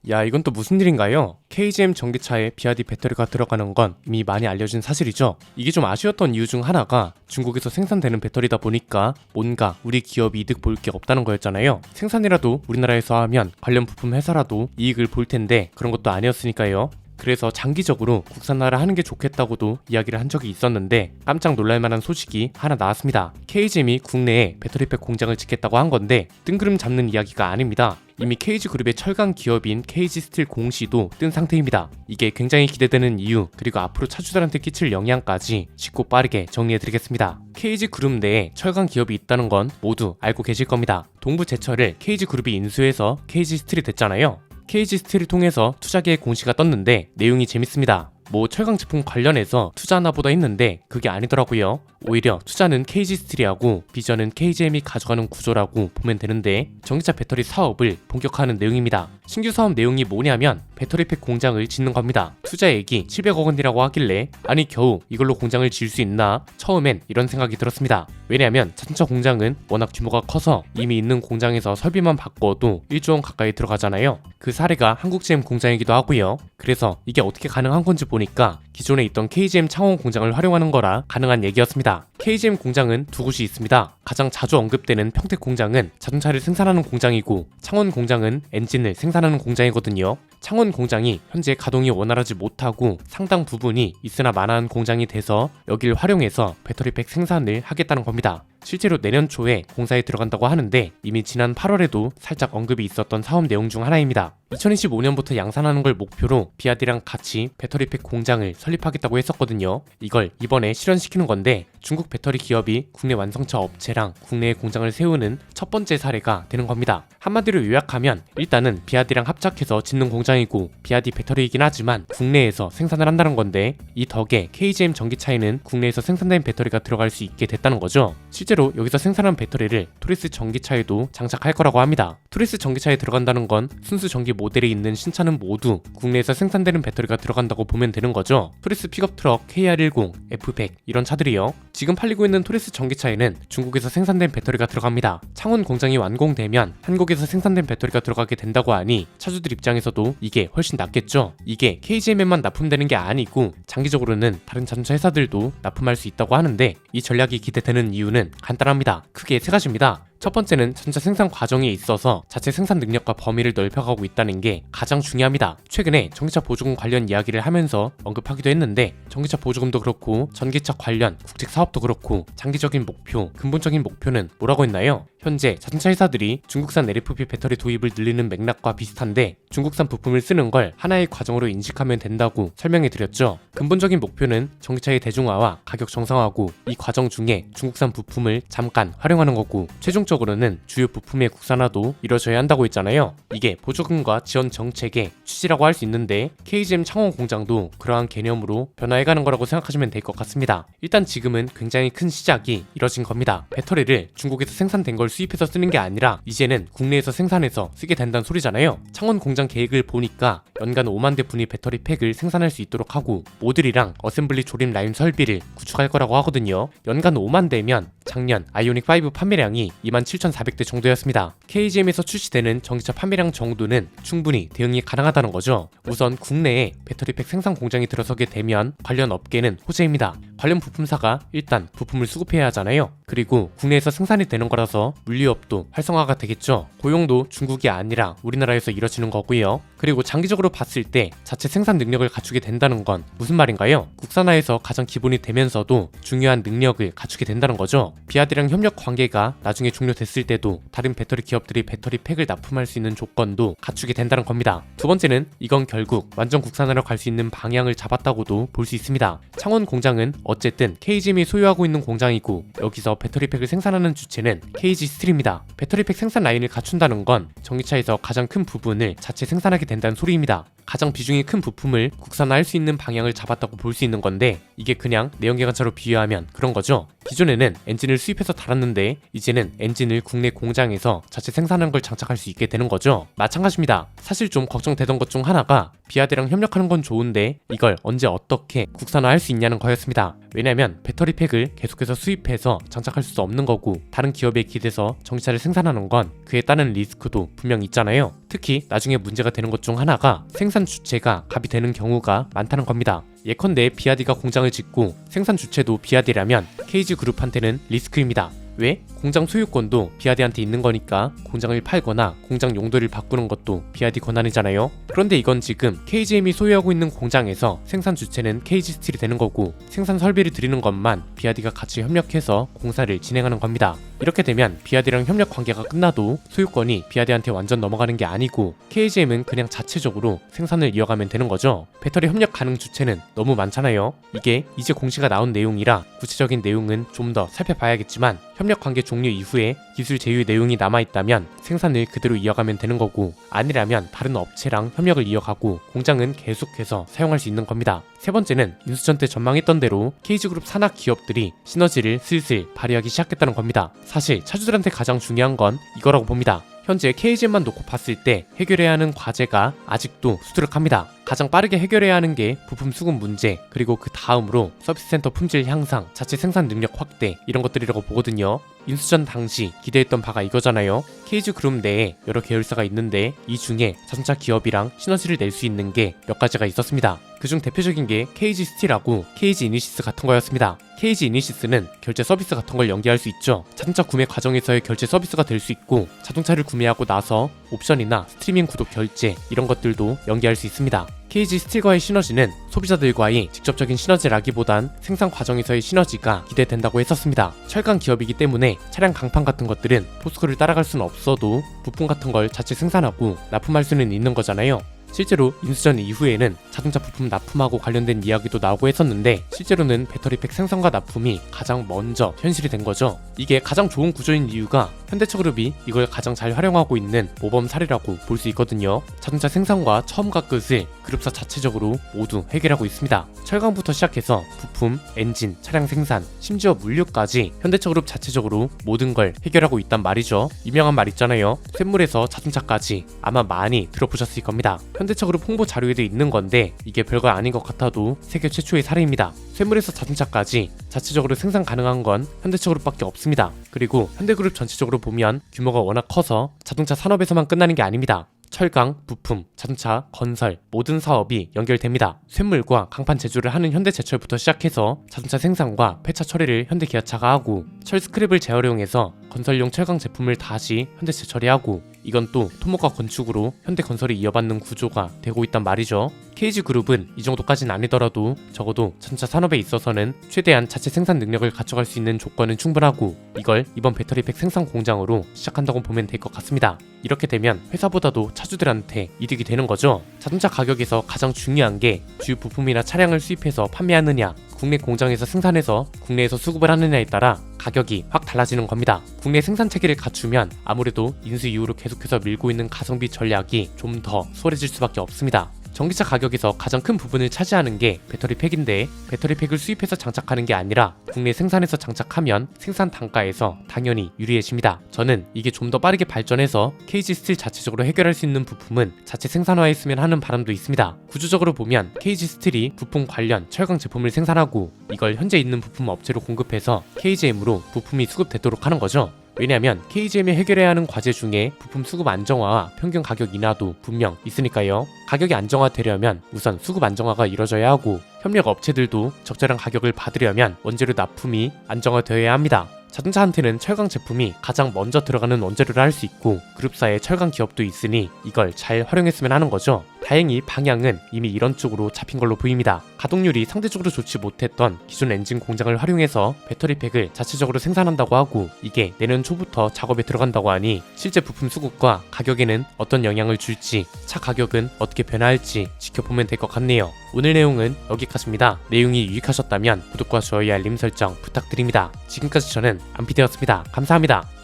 야, 이건 또 무슨 일인가요? KGM 전기차에 BRD 배터리가 들어가는 건 이미 많이 알려진 사실이죠. 이게 좀 아쉬웠던 이유 중 하나가 중국에서 생산되는 배터리다 보니까 뭔가 우리 기업이 이득 볼 게 없다는 거였잖아요. 생산이라도 우리나라에서 하면 관련 부품 회사라도 이익을 볼 텐데 그런 것도 아니었으니까요. 그래서 장기적으로 국산화를 하는 게 좋겠다고도 이야기를 한 적이 있었는데 깜짝 놀랄만한 소식이 하나 나왔습니다. KGM이 국내에 배터리팩 공장을 짓겠다고 한 건데 뜬구름 잡는 이야기가 아닙니다. 이미 KG그룹의 철강 기업인 KG스틸 공시도 뜬 상태입니다. 이게 굉장히 기대되는 이유, 그리고 앞으로 차주들한테 끼칠 영향까지 쉽고 빠르게 정리해드리겠습니다. KG그룹 내에 철강 기업이 있다는 건 모두 알고 계실 겁니다. 동부제철을 KG그룹이 인수해서 KG스틸이 됐잖아요. KG스틸을 통해서 투자계획 공시가 떴는데 내용이 재밌습니다. 뭐 철강 제품 관련해서 투자하나 보다 했는데 그게 아니더라고요. 오히려 투자는 KG스틸이 하고 비전은 KGM이 가져가는 구조라고 보면 되는데 전기차 배터리 사업을 본격화하는 내용입니다. 신규 사업 내용이 뭐냐면 배터리팩 공장을 짓는 겁니다. 투자액이 700억 원이라고 하길래 아니 겨우 이걸로 공장을 지을 수 있나? 처음엔 이런 생각이 들었습니다. 왜냐하면 자동차 공장은 워낙 규모가 커서 이미 있는 공장에서 설비만 바꿔도 1조 원 가까이 들어가잖아요. 그 사례가 한국GM 공장이기도 하고요. 그래서 이게 어떻게 가능한 건지 보니까 기존에 있던 KGM 창원 공장을 활용하는 거라 가능한 얘기였습니다. KGM 공장은 두 곳이 있습니다. 가장 자주 언급되는 평택 공장은 자동차를 생산하는 공장이고 창원 공장은 엔진을 생산하는 공장이거든요. 창원 공장이 현재 가동이 원활하지 못하고 상당 부분이 있으나 마나한 공장이 돼서 여길 활용해서 배터리팩 생산을 하겠다는 겁니다. 실제로 내년 초에 공사에 들어간다고 하는데 이미 지난 8월에도 살짝 언급이 있었던 사업 내용 중 하나입니다. 2025년부터 양산하는 걸 목표로 BRD랑 같이 배터리팩 공장을 설립하겠다고 했었거든요. 이걸 이번에 실현시키는 건데 중국 배터리 기업이 국내 완성차 업체랑 국내에 공장을 세우는 첫 번째 사례가 되는 겁니다. 한마디로 요약하면 일단은 BRD랑 합작해서 짓는 공장이고 BRD 배터리이긴 하지만 국내에서 생산을 한다는 건데 이 덕에 KGM 전기차에는 국내에서 생산된 배터리가 들어갈 수 있게 됐다는 거죠. 실제로 여기서 생산한 배터리를 토리스 전기차에도 장착할 거라고 합니다. 토리스 전기차에 들어간다는 건 순수 전기 모델에 있는 신차는 모두 국내에서 생산되는 배터리가 들어간다고 보면 되는 거죠. 토리스 픽업 트럭 KR10, F100 이런 차들이요. 지금 팔리고 있는 토리스 전기차에는 중국에서 생산된 배터리가 들어갑니다. 창원 공장이 완공되면 한국에서 생산된 배터리가 들어가게 된다고 하니 차주들 입장에서도 이게 훨씬 낫겠죠. 이게 KGM에만 납품되는 게 아니고 장기적으로는 다른 자동차 회사들도 납품할 수 있다고 하는데 이 전략이 기대되는 이유는 간단합니다. 크게 세 가지입니다. 첫 번째는 자동차 생산 과정에 있어서 자체 생산 능력과 범위를 넓혀가고 있다는 게 가장 중요합니다. 최근에 전기차 보조금 관련 이야기를 하면서 언급하기도 했는데 전기차 보조금도 그렇고 전기차 관련 국책 사업도 그렇고 장기적인 목표, 근본적인 목표는 뭐라고 했나요? 현재 자동차 회사들이 중국산 LFP 배터리 도입을 늘리는 맥락과 비슷한데 중국산 부품을 쓰는 걸 하나의 과정으로 인식하면 된다고 설명해 드렸죠. 근본적인 목표는 전기차의 대중화와 가격 정상화고 이 과정 중에 중국산 부품을 잠깐 활용하는 거고 최종적으로는 주요 부품의 국산화도 이뤄져야 한다고 했잖아요. 이게 보조금과 지원 정책의 취지라고 할 수 있는데 KGM 창원 공장도 그러한 개념으로 변화해가는 거라고 생각하시면 될 것 같습니다. 일단 지금은 굉장히 큰 시작이 이뤄진 겁니다. 배터리를 중국에서 생산된 걸 수입해서 쓰는 게 아니라 이제는 국내에서 생산해서 쓰게 된다는 소리잖아요. 창원 공장 계획을 보니까 연간 5만 대 분의 배터리 팩을 생산할 수 있도록 하고 모듈이랑 어셈블리 조립 라인 설비를 구축할 거라고 하거든요. 연간 5만 대면 작년 아이오닉5 판매량이 27,400대 정도였습니다. KGM에서 출시되는 전기차 판매량 정도는 충분히 대응이 가능하다는 거죠. 우선 국내에 배터리팩 생산 공장이 들어서게 되면 관련 업계는 호재입니다. 관련 부품사가 일단 부품을 수급해야 하잖아요. 그리고 국내에서 생산이 되는 거라서 물류업도 활성화가 되겠죠. 고용도 중국이 아니라 우리나라에서 이뤄지는 거고요. 그리고 장기적으로 봤을 때 자체 생산 능력을 갖추게 된다는 건 무슨 말인가요? 국산화에서 가장 기본이 되면서도 중요한 능력을 갖추게 된다는 거죠. BRD랑 협력 관계가 나중에 종료됐을 때도 다른 배터리 기업들이 배터리 팩을 납품할 수 있는 조건도 갖추게 된다는 겁니다. 두 번째는 이건 결국 완전 국산화로 갈 수 있는 방향을 잡았다고도 볼 수 있습니다. 창원 공장은 어쨌든 KGM이 소유하고 있는 공장이고 여기서 배터리팩을 생산하는 주체는 KG스틸입니다. 배터리팩 생산 라인을 갖춘다는 건 전기차에서 가장 큰 부분을 자체 생산하게 된다는 소리입니다. 가장 비중이 큰 부품을 국산화할 수 있는 방향을 잡았다고 볼 수 있는 건데 이게 그냥 내연기관차로 비유하면 그런 거죠. 기존에는 엔진을 수입해서 달았는데 이제는 엔진을 국내 공장에서 자체 생산한 걸 장착할 수 있게 되는 거죠. 마찬가지입니다. 사실 좀 걱정되던 것 중 하나가 비아디랑 협력하는 건 좋은데 이걸 언제 어떻게 국산화할 수 있냐는 거였습니다. 왜냐면 배터리 팩을 계속해서 수입해서 장착할 수 없는 거고 다른 기업에 기대서 전기차를 생산하는 건 그에 따른 리스크도 분명 있잖아요. 특히 나중에 문제가 되는 것 중 하나가 생산 주체가 갑이 되는 경우가 많다는 겁니다. 예컨대 비아디가 공장을 짓고 생산 주체도 비아디라면 KG그룹한테는 리스크입니다. 왜? 공장 소유권도 비아디한테 있는 거니까 공장을 팔거나 공장 용도를 바꾸는 것도 비아디 권한이잖아요. 그런데 이건 지금 KGM이 소유하고 있는 공장에서 생산 주체는 KG스틸이 되는 거고 생산 설비를 들이는 것만 비아디가 같이 협력해서 공사를 진행하는 겁니다. 이렇게 되면 비아디랑 협력 관계가 끝나도 소유권이 비아디한테 완전 넘어가는 게 아니고 KGM은 그냥 자체적으로 생산을 이어가면 되는 거죠. 배터리 협력 가능 주체는 너무 많잖아요. 이게 이제 공시가 나온 내용이라 구체적인 내용은 좀 더 살펴봐야겠지만 협력 관계 종료 이후에 기술 제휴 내용이 남아있다면 생산을 그대로 이어가면 되는 거고 아니라면 다른 업체랑 협력을 이어가고 공장은 계속해서 사용할 수 있는 겁니다. 세 번째는 인수전 때 전망했던 대로 KG그룹 산하 기업들이 시너지를 슬슬 발휘하기 시작했다는 겁니다. 사실 차주들한테 가장 중요한 건 이거라고 봅니다. 현재 KGM만 놓고 봤을 때 해결해야 하는 과제가 아직도 수두룩합니다. 가장 빠르게 해결해야 하는 게 부품 수급 문제, 그리고 그 다음으로 서비스 센터 품질 향상, 자체 생산 능력 확대 이런 것들이라고 보거든요. 인수전 당시 기대했던 바가 이거잖아요. KG그룹 내에 여러 계열사가 있는데 이 중에 자동차 기업이랑 시너지를 낼 수 있는 게 몇 가지가 있었습니다. 그중 대표적인 게 KG스틸하고 KG이니시스 같은 거였습니다. KG이니시스는 결제 서비스 같은 걸 연계할 수 있죠. 자동차 구매 과정에서의 결제 서비스가 될 수 있고 자동차를 구매하고 나서 옵션이나 스트리밍 구독 결제 이런 것들도 연계할 수 있습니다. KG스틸과의 시너지는 소비자들과의 직접적인 시너지라기보단 생산 과정에서의 시너지가 기대된다고 했었습니다. 철강 기업이기 때문에 차량 강판 같은 것들은 포스코를 따라갈 수는 없어도 부품 같은 걸 자체 생산하고 납품할 수는 있는 거잖아요. 실제로 인수전 이후에는 자동차 부품 납품하고 관련된 이야기도 나오고 했었는데 실제로는 배터리팩 생산과 납품이 가장 먼저 현실이 된 거죠. 이게 가장 좋은 구조인 이유가 현대차그룹이 이걸 가장 잘 활용하고 있는 모범 사례라고 볼 수 있거든요. 자동차 생산과 처음과 끝을 그룹사 자체적으로 모두 해결하고 있습니다. 철강부터 시작해서 부품, 엔진, 차량 생산, 심지어 물류까지 현대차그룹 자체적으로 모든 걸 해결하고 있단 말이죠. 유명한 말 있잖아요. 쇳물에서 자동차까지 아마 많이 들어보셨을 겁니다. 현대차그룹 홍보 자료에도 있는 건데 이게 별거 아닌 것 같아도 세계 최초의 사례입니다. 쇳물에서 자동차까지 자체적으로 생산 가능한 건 현대차그룹밖에 없습니다. 그리고 현대그룹 전체적으로 보면 규모가 워낙 커서 자동차 산업에서만 끝나는 게 아닙니다. 철강, 부품, 자동차, 건설 모든 사업이 연결됩니다. 쇳물과 강판 제조를 하는 현대제철부터 시작해서 자동차 생산과 폐차 처리를 현대기아차가 하고 철 스크랩을 재활용해서 건설용 철강 제품을 다시 현대제철이 하고 이건 또 토목과 건축으로 현대건설이 이어받는 구조가 되고 있단 말이죠. KG그룹은 이 정도까지는 아니더라도 적어도 자동차 산업에 있어서는 최대한 자체 생산 능력을 갖춰갈 수 있는 조건은 충분하고 이걸 이번 배터리팩 생산 공장으로 시작한다고 보면 될 것 같습니다. 이렇게 되면 회사보다도 차주들한테 이득이 되는 거죠. 자동차 가격에서 가장 중요한 게 주요 부품이나 차량을 수입해서 판매하느냐 국내 공장에서 생산해서 국내에서 수급을 하느냐에 따라 가격이 확 달라지는 겁니다. 국내 생산 체계를 갖추면 아무래도 인수 이후로 계속해서 밀고 있는 가성비 전략이 좀 더 수월해질 수밖에 없습니다. 전기차 가격에서 가장 큰 부분을 차지하는 게 배터리팩인데 배터리팩을 수입해서 장착하는 게 아니라 국내 생산해서 장착하면 생산 단가에서 당연히 유리해집니다. 저는 이게 좀 더 빠르게 발전해서 KG스틸 자체적으로 해결할 수 있는 부품은 자체 생산화했으면 하는 바람도 있습니다. 구조적으로 보면 KG스틸이 부품 관련 철강 제품을 생산하고 이걸 현재 있는 부품 업체로 공급해서 KGM으로 부품이 수급되도록 하는 거죠. 왜냐하면 KGM이 해결해야 하는 과제 중에 부품 수급 안정화와 평균 가격 인하도 분명 있으니까요. 가격이 안정화되려면 우선 수급 안정화가 이뤄져야 하고 협력 업체들도 적절한 가격을 받으려면 원재료 납품이 안정화되어야 합니다. 자동차한테는 철강 제품이 가장 먼저 들어가는 원재료를 할 수 있고 그룹사에 철강 기업도 있으니 이걸 잘 활용했으면 하는 거죠. 다행히 방향은 이미 이런 쪽으로 잡힌 걸로 보입니다. 가동률이 상대적으로 좋지 못했던 기존 엔진 공장을 활용해서 배터리팩을 자체적으로 생산한다고 하고 이게 내년 초부터 작업에 들어간다고 하니 실제 부품 수급과 가격에는 어떤 영향을 줄지 차 가격은 어떻게 변화할지 지켜보면 될 것 같네요. 오늘 내용은 여기까지입니다. 내용이 유익하셨다면 구독과 좋아요 알림 설정 부탁드립니다. 지금까지 저는 안피디였습니다. 감사합니다.